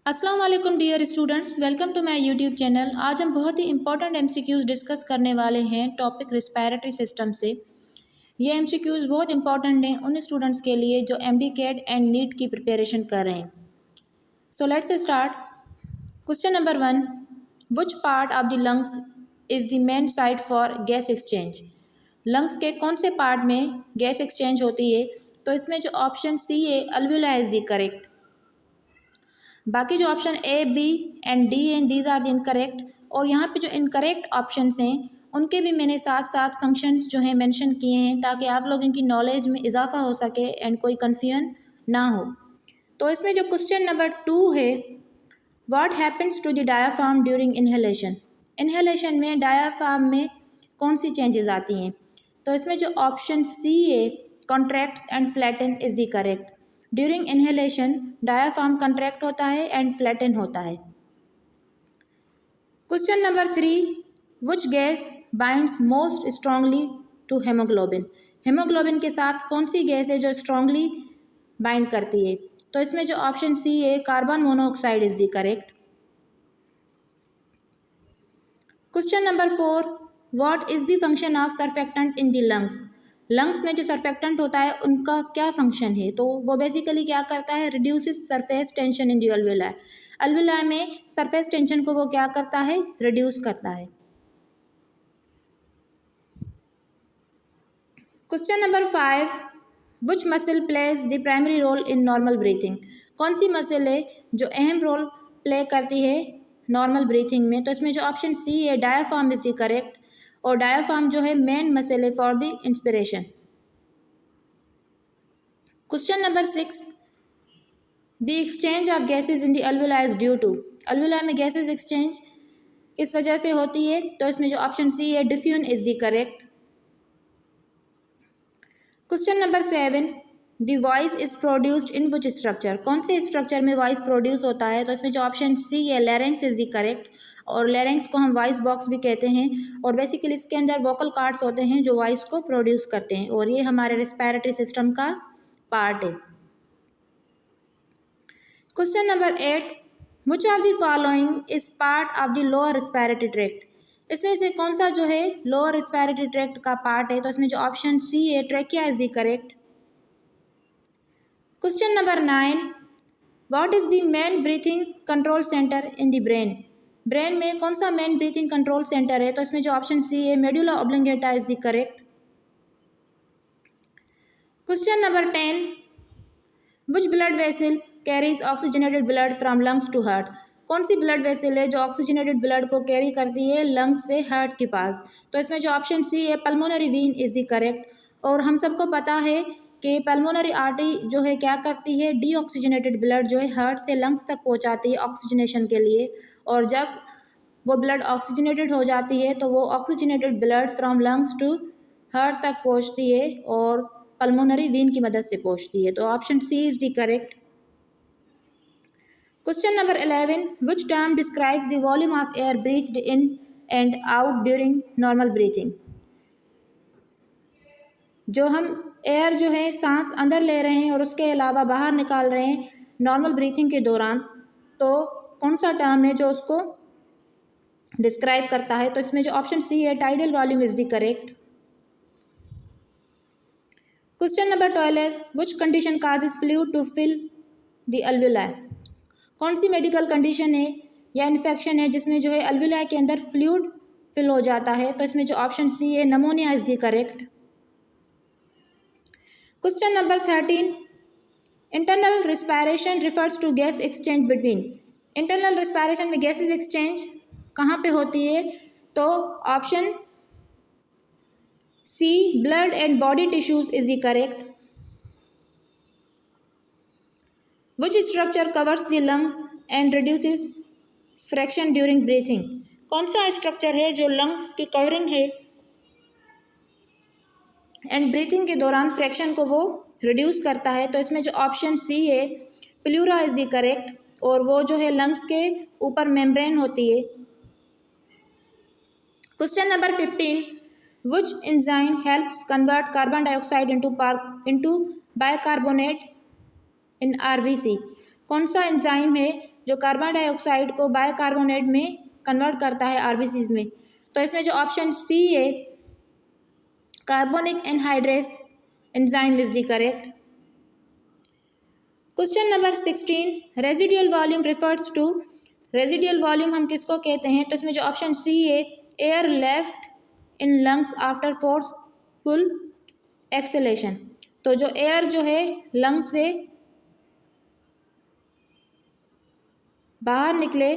अस्सलाम वालेकुम dear students, welcome to my YouTube channel. आज हम बहुत ही इंपॉर्टेंट एमसीक्यूज़ डिस्कस करने वाले हैं टॉपिक रिस्पायरेटरी सिस्टम से। ये एमसीक्यूज़ बहुत इंपॉर्टेंट हैं उन स्टूडेंट्स के लिए जो एमडी कैट एंड नीट की प्रिपरेशन कर रहे हैं। So let's start. Question number 1, which part of the lungs is the main site for gas exchange. Lungs के कौन से पार्ट में गैस एक्सचेंज होती है? तो इसमें जो ऑप्शन सी है अल्वियोलाई इज़ द करेक्ट। बाकी जो option A, B and D हैं दीज आर द इनकरेक्ट। और यहाँ पे जो इनकरेक्ट ऑप्शंस हैं उनके भी मैंने साथ साथ फंक्शंस जो हैं मेंशन किए हैं ताकि आप लोगों की नॉलेज में इजाफा हो सके एंड कोई कन्फ्यूजन ना हो। तो इसमें जो क्वेश्चन नंबर 2 है, what happens to the diaphragm during inhalation. Inhalation में डायाफ्राम में कौन सी चेंजेस आती हैं? तो इसमें जो ऑप्शन सी है contracts and flatten is the correct. During inhalation diaphragm contract होता है एंड फ्लैटन होता है। Question number 3, which gas binds most strongly to haemoglobin. Haemoglobin के साथ कौन सी गैस है जो स्ट्रांगली बाइंड करती है? तो इसमें जो ऑप्शन सी है carbon monoxide is the correct. Question number 4, what is the function of surfactant in the lungs. Lungs में जो सर्फेक्टेंट होता है उनका क्या फंक्शन है? तो वो बेसिकली क्या करता है, reduces surface tension in the alveoli. Alveoli में सरफेस टेंशन को वो क्या करता है, रिड्यूस करता है। Question number 5, which muscle plays the primary role in normal breathing. कौन सी मसल है जो अहम रोल प्ले करती है नॉर्मल ब्रीथिंग में? तो इसमें जो ऑप्शन सी है डायाफ्राम इज द करेक्ट। और डायाफ्राम जो है मेन मसल है for the inspiration. Question number 6, the exchange of gases in the alveoli is due to. Alveoli में गैसेज एक्सचेंज किस वजह से होती है? तो इसमें जो ऑप्शन सी है diffusion is the correct. Question number 7, the voice is produced in which structure. कौन से स्ट्रक्चर में वॉइस प्रोड्यूस होता है? तो इसमें जो ऑप्शन सी है लैरिंक्स इज द करेक्ट। और लैरिंक्स को हम वॉइस बॉक्स भी कहते हैं और बेसिकली इसके अंदर वोकल कॉर्ड्स होते हैं जो वॉइस को प्रोड्यूस करते हैं और ये हमारे रेस्पिरेटरी सिस्टम का पार्ट है। Question number 8, which of the following is part of the lower respiratory tract. इसमें से कौन सा जो है लोअर रेस्पिरेटरी ट्रैक्ट का पार्ट है? तो इसमें जो ऑप्शन सी है trachea is the correct. Question number 9, what is the main breathing control centre in the brain. Brain में कौन सा मेन ब्रीथिंग कंट्रोल सेंटर है? तो इसमें जो ऑप्शन सी है medulla oblongata is the correct. Question number 10, which blood vessel carries oxygenated blood from lungs to heart. कौन सी ब्लड वेसल है जो ऑक्सीजनेटेड ब्लड को कैरी करती है लंग्स से हार्ट के पास? तो इसमें जो ऑप्शन सी है pulmonary vein is the correct. और हम सबको पता है कि पल्मोनरी आर्टरी जो है क्या करती है, डीऑक्सीजनेटेड ब्लड जो है हार्ट से लंग्स तक पहुंचाती है ऑक्सीजनेशन के लिए। और जब वो ब्लड ऑक्सीजनेटेड हो जाती है तो वो oxygenated blood from lungs to heart तक पहुंचती है और पल्मोनरी वेन की मदद से पहुंचती है। तो option C is the correct. Question number 11, which term describes the volume of air breathed in and out during normal breathing. जो हम एयर जो है सांस अंदर ले रहे हैं और उसके अलावा बाहर निकाल रहे हैं नॉर्मल ब्रीथिंग के दौरान, तो कौन सा टर्म है जो उसको डिस्क्राइब करता है? तो इसमें जो ऑप्शन सी है tidal volume is the correct. Question number 12, which condition causes fluid to fill the alveoli. कौन सी मेडिकल कंडीशन है या इन्फेक्शन है जिसमें जो है अल्वेलाई के अंदर फ्लूइड फिल हो जाता है? तो इसमें जो ऑप्शन सी है pneumonia is the correct. Question number 13, internal respiration refers to gas exchange between. Internal respiration में गैसेज एक्सचेंज कहाँ पे होती है? तो option C blood and body tissues is the correct. Which structure covers the lungs and reduces friction during breathing. कौन सा structure है जो लंग्स की कवरिंग है एंड ब्रीथिंग के दौरान फ्रैक्शन को वो रिड्यूस करता है? तो इसमें जो ऑप्शन सी है प्लूरा इज द करेक्ट और वो जो है लंग्स के ऊपर मेम्ब्रेन होती है। Question number 15, which enzyme helps convert carbon dioxide into bicarbonate in RBC. कौन सा एंजाइम है जो कार्बन डाइऑक्साइड को बाइकार्बोनेट में कन्वर्ट करता है आरबीसीज में? तो इसमें जो ऑप्शन सी है carbonic anhydrase enzyme is the correct. Question number 16 residual volume refers to, residual volume हम किसको कहते हैं? तो इसमें जो ऑप्शन सी है air left in lungs after forceful acceleration. तो जो एयर जो है लंग्स से बाहर निकले,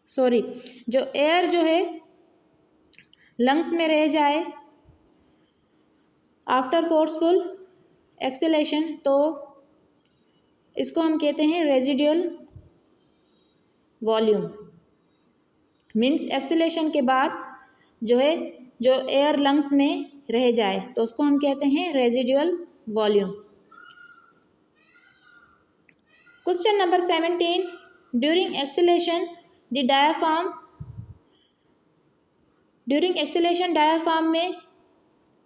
जो एयर जो है लंग्स में रह जाए आफ्टर फोर्सफुल एक्सेलेशन, तो इसको हम कहते हैं रेजिडुअल वॉल्यूम। मीन्स एक्सेलेशन के बाद जो है जो एयर लंग्स में रह जाए तो उसको हम कहते हैं residual volume. Question number 17 during acceleration the diaphragm में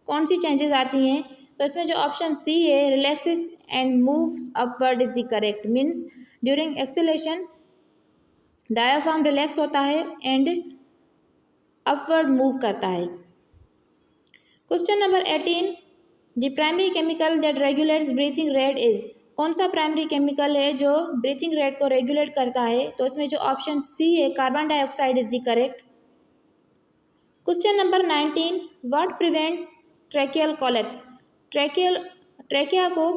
कौन सी चेंजेस आती हैं? तो इसमें जो ऑप्शन सी है relaxes and moves upward is the correct. Means during acceleration diaphragm relax होता है एंड अपवर्ड मूव करता है। Question number 18 the primary chemical that regulates breathing rate is, कौन सा प्राइमरी केमिकल है जो ब्रीथिंग रेट को रेगुलेट करता है? तो इसमें जो ऑप्शन सी है carbon dioxide is the correct. Question number 19 what prevents tracheal collapse, trachea को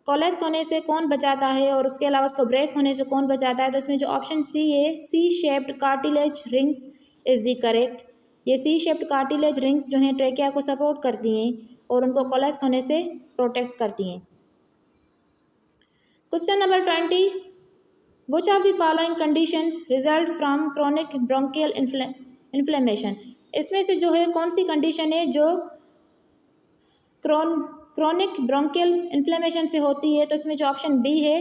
कोलैप्स होने से कौन बचाता है और उसके अलावा उसको ब्रेक होने से कौन बचाता है? तो इसमें जो ऑप्शन सी है C shaped cartilage rings is the correct. ये सी शेप्ड कार्टिलेज रिंग्स जो हैं ट्रैकिया को सपोर्ट करती हैं और उनको कोलैप्स होने से प्रोटेक्ट करती हैं। Question number 20 which of the following conditions result from chronic bronchial inflammation, इसमें से जो है कौन सी कंडीशन है जो क्रोनिक ब्रोंकियल इन्फ्लेमेशन से होती है? तो इसमें जो ऑप्शन बी है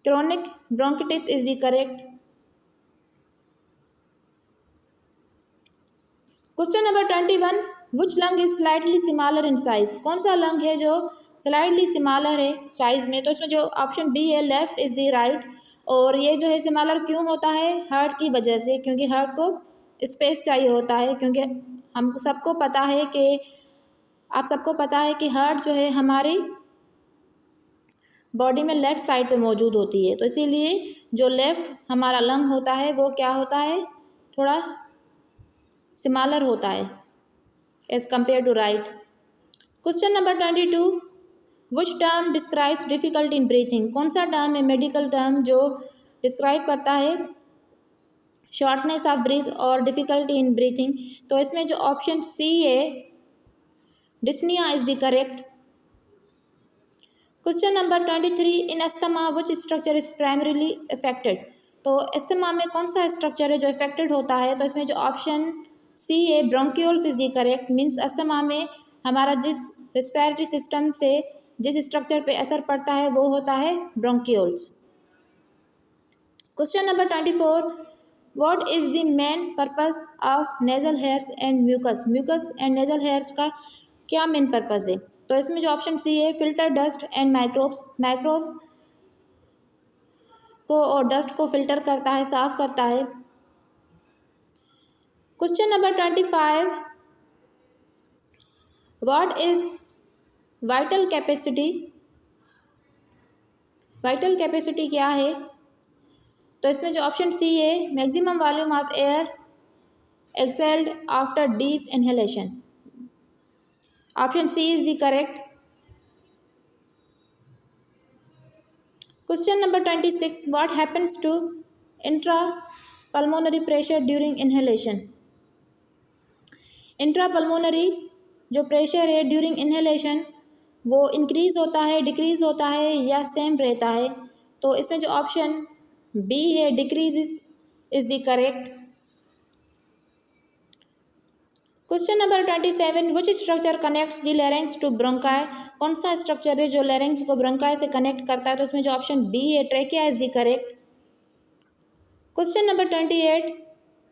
chronic bronchitis is the correct. Question number 21 which lung is slightly smaller in size, कौन सा लंग है जो स्लाइटली स्मॉलर है साइज में? तो इसमें जो ऑप्शन बी है लेफ्ट इज द राइट। और ये जो है स्मॉलर क्यों होता है? हार्ट की वजह से, क्योंकि हार्ट को स्पेस चाहिए होता है, क्योंकि हमको सबको पता है कि आप सबको पता है कि हार्ट जो है हमारी बॉडी में लेफ्ट साइड पे मौजूद होती है, तो इसीलिए जो लेफ्ट हमारा लंग होता है वो क्या होता है, थोड़ा स्मॉलर होता है as compare to right. Question number 22 which term describes difficulty in breathing, कौन सा टर्म है मेडिकल टर्म जो डिस्क्राइब करता है शॉर्टनेस ऑफ ब्रीथ और डिफिकल्टी इन ब्रीथिंग? तो इसमें जो ऑप्शन सी है dyspnoea is the correct. Question number 23 in asthma which structure is primarily affected, तो अस्थमा में कौन सा स्ट्रक्चर है जो अफेक्टेड होता है? तो इसमें जो ऑप्शन सी है bronchioles is the correct. Means asthma में हमारा जिस रेस्पिरेटरी सिस्टम से जिस स्ट्रक्चर पे असर पड़ता है वो होता है bronchioles. Question number 24 what is the main purpose of nasal hairs and mucus, mucus and nasal hairs का क्या मेन पर्पस है? तो इसमें जो ऑप्शन सी है filter dust and microbes, microbes को और डस्ट को फिल्टर करता है, साफ करता है। Question number 25 what is vital capacity, vital capacity क्या है? तो इसमें जो ऑप्शन सी है maximum volume of air exhaled after deep inhalation, option C is the correct. Question number 26 what happens to intra pulmonary pressure during inhalation, intra pulmonary जो pressure है during inhalation वो increase होता है, decrease होता है या same रहता है? तो इसमें जो ऑप्शन बी है decrease is the correct. Question number 27 which structure connects the larynx to bronchi, कौन सा स्ट्रक्चर है जो लैरिंक्स को ब्रोंकाई से कनेक्ट करता है? तो इसमें जो ऑप्शन बी है trachea is the correct. Question number 28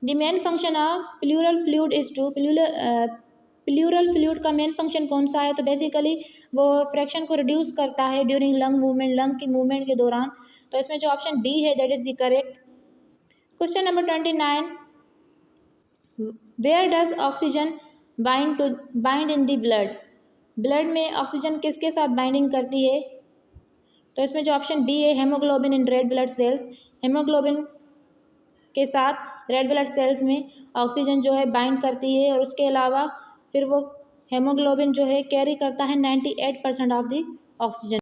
the main function of pleural fluid is to, pleural fluid का मेन फंक्शन कौन सा है? तो बेसिकली वो फ्रैक्शन को रिड्यूस करता है ड्यूरिंग लंग मूवमेंट, लंग की मूवमेंट के दौरान। तो इसमें जो ऑप्शन डी है that is the correct. Question number 29, where does oxygen bind in the blood? Blood में ऑक्सीजन किसके साथ बाइंडिंग करती है? तो इसमें जो ऑप्शन बी है haemoglobin in red blood cells, haemoglobin के साथ रेड ब्लड सेल्स में ऑक्सीजन जो है बाइंड करती है। और उसके अलावा फिर वो हेमोग्लोबिन जो है कैरी करता है 98% ऑफ द ऑक्सीजन।